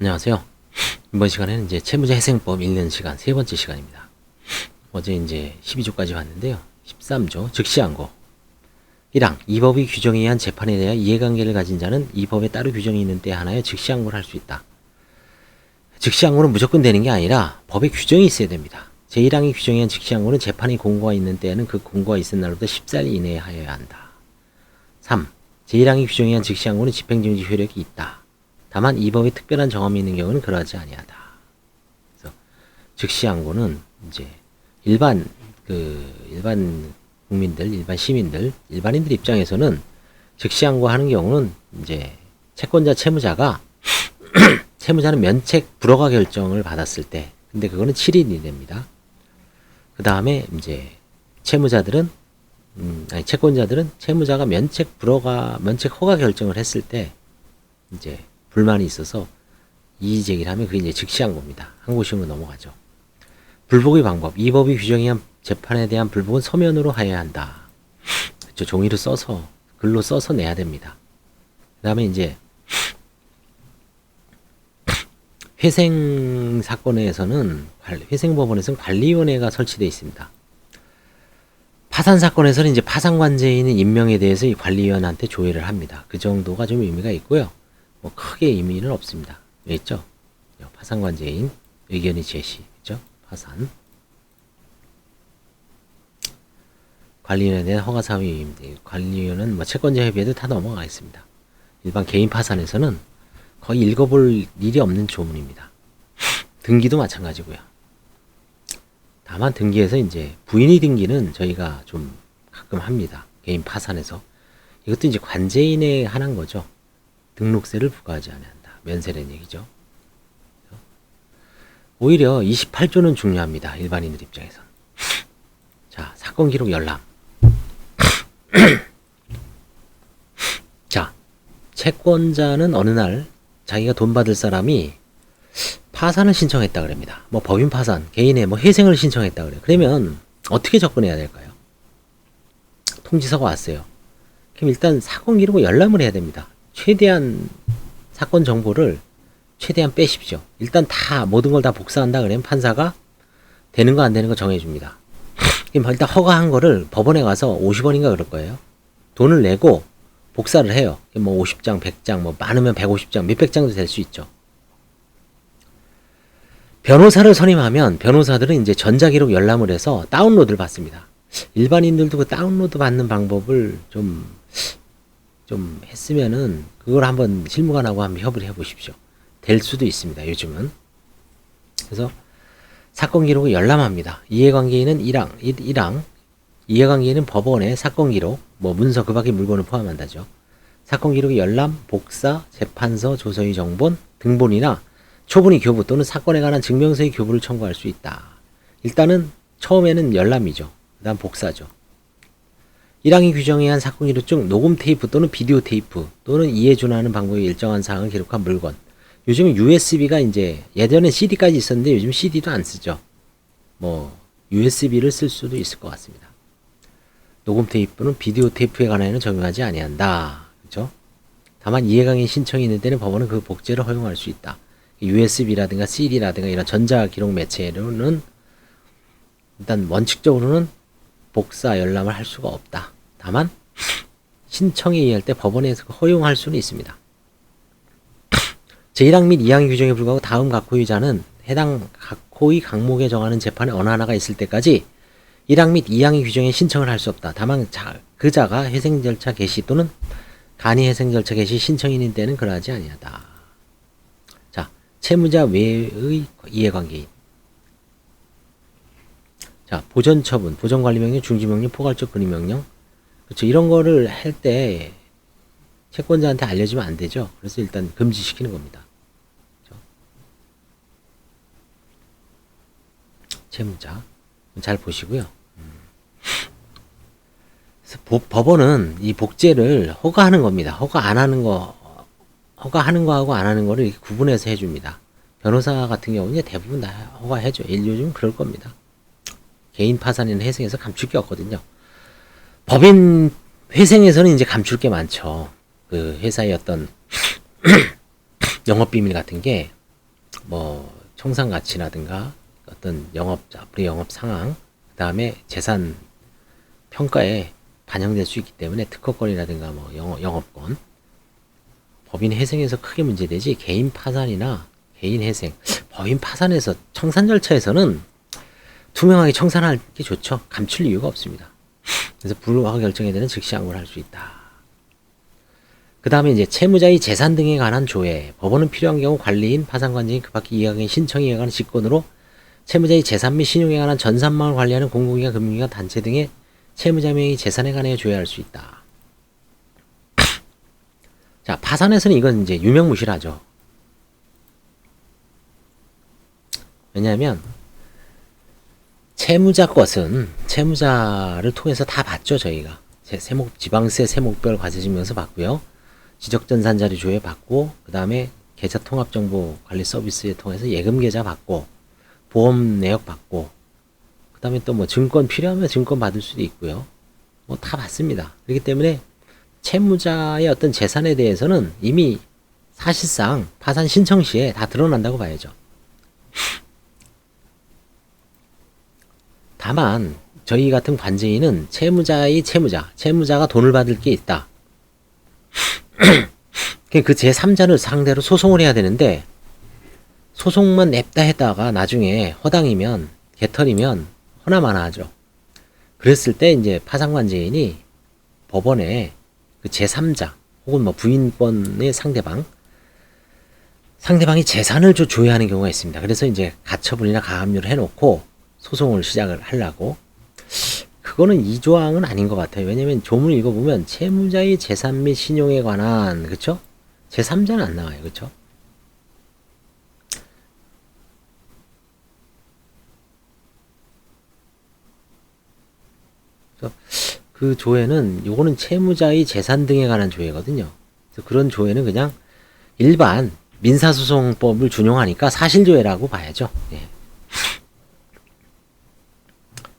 안녕하세요. 이번 시간에는 이제 채무자 회생법 읽는 시간 세 번째 시간입니다. 어제 이제 12조까지 봤는데요. 13조 즉시항고 1항 이 법이 규정에 의한 재판에 대한 이해관계를 가진 자는 이 법에 따로 규정이 있는 때 하나에 즉시항고를 할 수 있다. 즉시항고는 무조건 되는 게 아니라 법에 규정이 있어야 됩니다. 제1항이 규정에 의한 즉시항고는 재판이 공고가 있는 때에는 그 공고가 있은 날로부터 10살 이내에 하여야 한다. 3. 제1항이 규정에 의한 즉시항고는 집행정지 효력이 있다. 다만 이 법에 특별한 정함이 있는 경우는 그러하지 아니하다. 그래서 즉시항고는 이제 일반 국민들, 일반 시민들, 일반인들 입장에서는 즉시항고하는 경우는 이제 채권자 채무자가 채무자는 면책 불허가 결정을 받았을 때, 근데 그거는 7일이 됩니다. 그 다음에 이제 채권자들은 채무자가 면책 허가 결정을 했을 때 이제 불만이 있어서 이의 제기를 하면 그게 이제 즉시항고입니다. 항고시효로 넘어가죠. 불복의 방법. 이 법이 규정에 의한 재판에 대한 불복은 서면으로 하여야 한다. 그렇죠. 종이로 써서 글로 써서 내야 됩니다. 그 다음에 이제 회생 사건에서는 회생법원에서는 관리위원회가 설치되어 있습니다. 파산 사건에서는 이제 파산관제인의 임명에 대해서 이 관리위원한테 조회를 합니다. 그 정도가 좀 의미가 있고요. 뭐 크게 의미는 없습니다. 왜 있죠? 파산관제인 의견의 제시, 그죠? 파산. 관리위원회에 대한 허가사위, 관리위원은 뭐 채권자 협의에도 다 넘어가 있습니다. 일반 개인 파산에서는 거의 읽어볼 일이 없는 조문입니다. 등기도 마찬가지고요. 다만 등기에서 이제 부인의 등기는 저희가 좀 가끔 합니다. 개인 파산에서. 이것도 이제 관제인에 한한 거죠. 등록세를 부과하지 아니한다. 면세라는 얘기죠. 오히려 28조는 중요합니다. 일반인들 입장에서. 자, 사건 기록 열람. 자, 채권자는 어느 날 자기가 돈 받을 사람이 파산을 신청했다 그럽니다. 뭐 법인 파산, 개인의 뭐 회생을 신청했다 그래요. 그러면 어떻게 접근해야 될까요? 통지서가 왔어요. 그럼 일단 사건 기록을 열람을 해야 됩니다. 최대한 사건 정보를 최대한 빼십시오. 일단 다 모든 걸 다 복사한다 그러면 판사가 되는 거 안 되는 거 정해줍니다. 그럼 일단 허가한 거를 법원에 가서 50원인가 그럴 거예요. 돈을 내고 복사를 해요. 뭐 50장, 100장, 뭐 많으면 150장, 몇백 장도 될 수 있죠. 변호사를 선임하면 변호사들은 이제 전자기록 열람을 해서 다운로드를 받습니다. 일반인들도 그 다운로드 받는 방법을 좀 했으면은 그걸 한번 실무관하고 한번 협의를 해보십시오. 될 수도 있습니다. 요즘은. 그래서 사건 기록을 열람합니다. 이해관계인은 1항 이해관계인은 법원의 사건 기록, 뭐 문서 그 밖의 물건을 포함한다죠. 사건 기록의 열람, 복사, 재판서, 조서의 정본, 등본이나 초분의 교부 또는 사건에 관한 증명서의 교부를 청구할 수 있다. 일단은 처음에는 열람이죠. 그 다음 복사죠. 1항이 규정에 의한 사건 기록 중 녹음 테이프 또는 비디오 테이프 또는 이에 준하는 방법의 일정한 사항을 기록한 물건. 요즘은 USB가 이제 예전에 CD까지 있었는데 요즘 CD도 안 쓰죠. 뭐 USB를 쓸 수도 있을 것 같습니다. 녹음 테이프는 비디오 테이프에 관하여는 적용하지 아니한다. 그렇죠? 다만 이해관계 신청이 있는 때는 법원은 그 복제를 허용할 수 있다. USB라든가 CD라든가 이런 전자기록 매체로는 일단 원칙적으로는 복사 열람을 할 수가 없다. 다만 신청에 의할 때 법원에서 허용할 수는 있습니다. 제1항 및 2항의 규정에 불구하고 다음 각 호의자는 해당 각 호의 각목에 정하는 재판에 어느 하나가 있을 때까지 1항 및 2항의 규정에 신청을 할 수 없다. 다만 그 자가 회생 절차 개시 또는 간이 회생 절차 개시 신청이 있는 때는 그러하지 아니하다. 자, 채무자 외의 이해관계인. 자, 보전처분, 보전관리명령, 중지명령, 포괄적 근의명령. 그렇죠. 이런 거를 할 때 채권자한테 알려주면 안 되죠. 그래서 일단 금지시키는 겁니다. 그렇죠? 채무자. 잘 보시고요. 그래서 법원은 이 복제를 허가하는 겁니다. 허가하는 거하고 안 하는 거를 이렇게 구분해서 해줍니다. 변호사 같은 경우는 대부분 다 허가해줘요. 요즘 그럴 겁니다. 개인 파산이나 회생에서 감출 게 없거든요. 법인 회생에서는 이제 감출 게 많죠. 그 회사의 어떤 영업비밀 같은 게 뭐 청산 가치라든가 어떤 앞으로 영업 상황, 그 다음에 재산 평가에 반영될 수 있기 때문에 특허권이라든가 뭐 영업권, 법인 회생에서 크게 문제되지 개인 파산이나 개인 회생, 법인 파산에서 청산 절차에서는 투명하게 청산할 게 좋죠. 감출 이유가 없습니다. 그래서 불허가 결정에 대한 즉시 항고를 할 수 있다. 그 다음에 이제 채무자의 재산 등에 관한 조회, 법원은 필요한 경우 관리인, 파산관제인, 그 밖의 이해관계인 신청에 관한 직권으로 채무자의 재산 및 신용에 관한 전 산망을 관리하는 공공기관, 금융기관, 단체 등의 채무자 명의 재산에 관하여 조회할 수 있다. 자, 파산에서는 이건 이제 유명무실하죠. 왜냐하면 채무자 것은 채무자를 통해서 다 받죠. 저희가 지방세 세목별 과세증명서 받고요, 지적전산자료 조회 받고, 그 다음에 계좌 통합정보 관리 서비스에 통해서 예금 계좌 받고, 보험 내역 받고, 그 다음에 또 뭐 증권 필요하면 증권 받을 수도 있고요. 뭐 다 받습니다. 그렇기 때문에 채무자의 어떤 재산에 대해서는 이미 사실상 파산 신청 시에 다 드러난다고 봐야죠. 다만 저희 같은 관제인은 채무자의 채무자가 돈을 받을 게 있다. 그 제3자를 상대로 소송을 해야 되는데, 소송만 냅다 했다가 나중에 허당이면, 개털이면 허나마나 하죠. 그랬을 때 이제 파산관제인이 법원에 그 제3자 혹은 뭐 부인권의 상대방이 재산을 조회하는 경우가 있습니다. 그래서 이제 가처분이나 가압류를 해놓고 소송을 시작을 하려고. 그거는 이 조항은 아닌 것 같아요. 왜냐면 조문을 읽어보면 채무자의 재산 및 신용에 관한, 그쵸? 제3자는 안 나와요. 그쵸? 그 조회는, 요거는 채무자의 재산 등에 관한 조회거든요. 그래서 그런 조회는 그냥 일반 민사소송법을 준용하니까 사실조회라고 봐야죠. 예.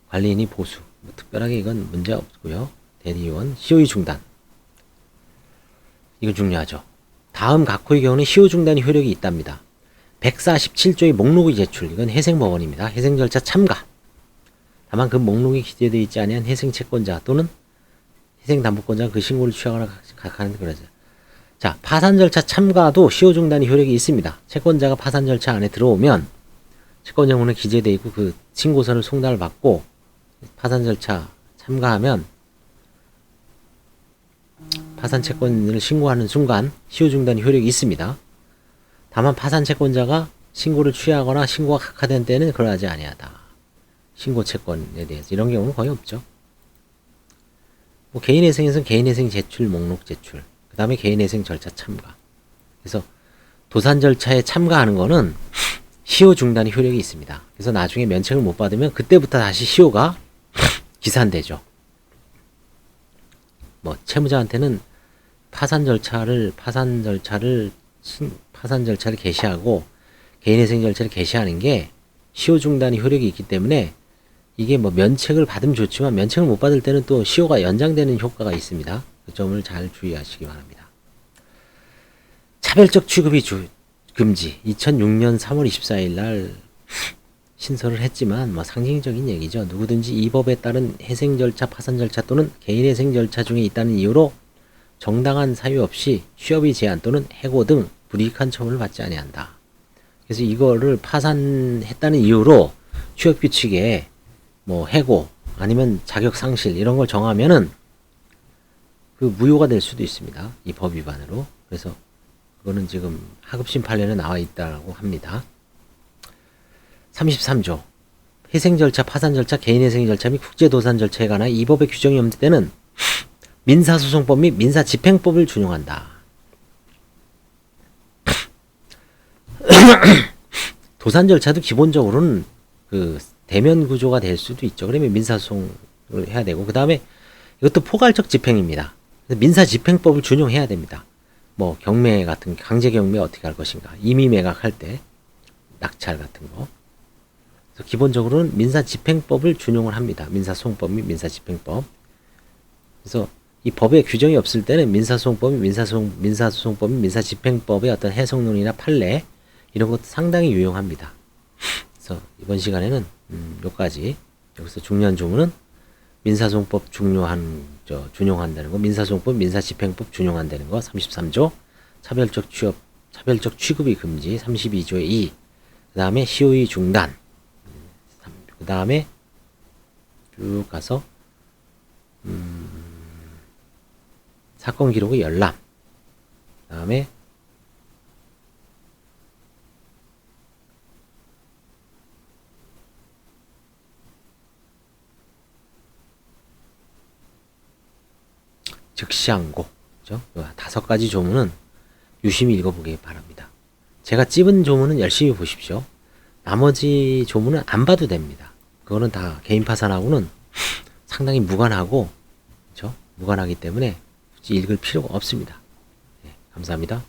관리인이 보수, 뭐 특별하게 이건 문제 없고요. 대리원, 시효의 중단, 이거 중요하죠. 다음 각호의 경우는 시효 중단이 효력이 있답니다. 147조의 목록의 제출, 이건 회생법원입니다. 회생 절차 참가. 다만 그 목록에 기재되어 있지 아니한 회생채권자 또는 회생담보권자가 그 신고를 취하거나 각하는 그러죠. 자, 파산 절차 참가도 시효 중단이 효력이 있습니다. 채권자가 파산 절차 안에 들어오면 채권 정보는 기재되어 있고 그 신고서를 송달을 받고 파산 절차 참가하면 파산 채권을 신고하는 순간 시효 중단이 효력이 있습니다. 다만 파산 채권자가 신고를 취하거나 신고가 각하된 때는 그러하지 아니하다. 신고 채권에 대해서 이런 경우는 거의 없죠. 뭐 개인회생에서는 개인회생 제출, 목록 제출, 그 다음에 개인회생 절차 참가. 그래서 도산 절차에 참가하는 거는 시효 중단의 효력이 있습니다. 그래서 나중에 면책을 못 받으면 그때부터 다시 시효가 기산되죠. 뭐 채무자한테는 파산 절차를 개시하고 개인회생 절차를 개시하는 게 시효 중단의 효력이 있기 때문에 이게 뭐 면책을 받으면 좋지만 면책을 못 받을 때는 또 시효가 연장되는 효과가 있습니다. 그 점을 잘 주의하시기 바랍니다. 차별적 취급이 금지. 2006년 3월 24일 날 신설을 했지만 뭐 상징적인 얘기죠. 누구든지 이 법에 따른 회생 절차, 파산 절차 또는 개인회생 절차 중에 있다는 이유로 정당한 사유 없이 취업의 제한 또는 해고 등 불이익한 처분을 받지 아니한다. 그래서 이거를 파산했다는 이유로 취업규칙에 뭐 해고 아니면 자격 상실 이런 걸 정하면은 그 무효가 될 수도 있습니다. 이 법 위반으로. 그래서 그거는 지금 하급심 판례에 나와 있다고 합니다. 33조 회생 절차, 파산 절차, 개인회생 절차 및 국제도산 절차에 관한 이 법의 규정이 없는 때는 민사소송법 및 민사집행법을 준용한다. 도산 절차도 기본적으로는 그 대면 구조가 될 수도 있죠. 그러면 민사소송을 해야 되고, 그 다음에 이것도 포괄적 집행입니다. 민사집행법을 준용해야 됩니다. 뭐 경매 같은 강제 경매 어떻게 할 것인가, 임의 매각할 때 낙찰 같은 거. 그래서 기본적으로는 민사집행법을 준용을 합니다. 민사소송법 및 민사집행법. 그래서 이 법에 규정이 없을 때는 민사소송법 및 민사소송법 및 민사집행법의 어떤 해석론이나 판례 이런 것도 상당히 유용합니다. 그래서 이번 시간에는 요까지. 여기서 중요한 조문은 민사소송법 준용한다는 거, 민사소송법, 민사집행법 준용한다는 거, 33조, 차별적 취급이 금지, 32조의 2, 그 다음에 시효의 중단, 그 다음에 쭉 가서 사건 기록의 열람, 그 다음에 즉시항고, 그죠? 5가지 조문은 유심히 읽어보기 바랍니다. 제가 찝은 조문은 열심히 보십시오. 나머지 조문은 안 봐도 됩니다. 그거는 다 개인 파산하고는 상당히 무관하고, 그죠? 무관하기 때문에 굳이 읽을 필요가 없습니다. 네, 감사합니다.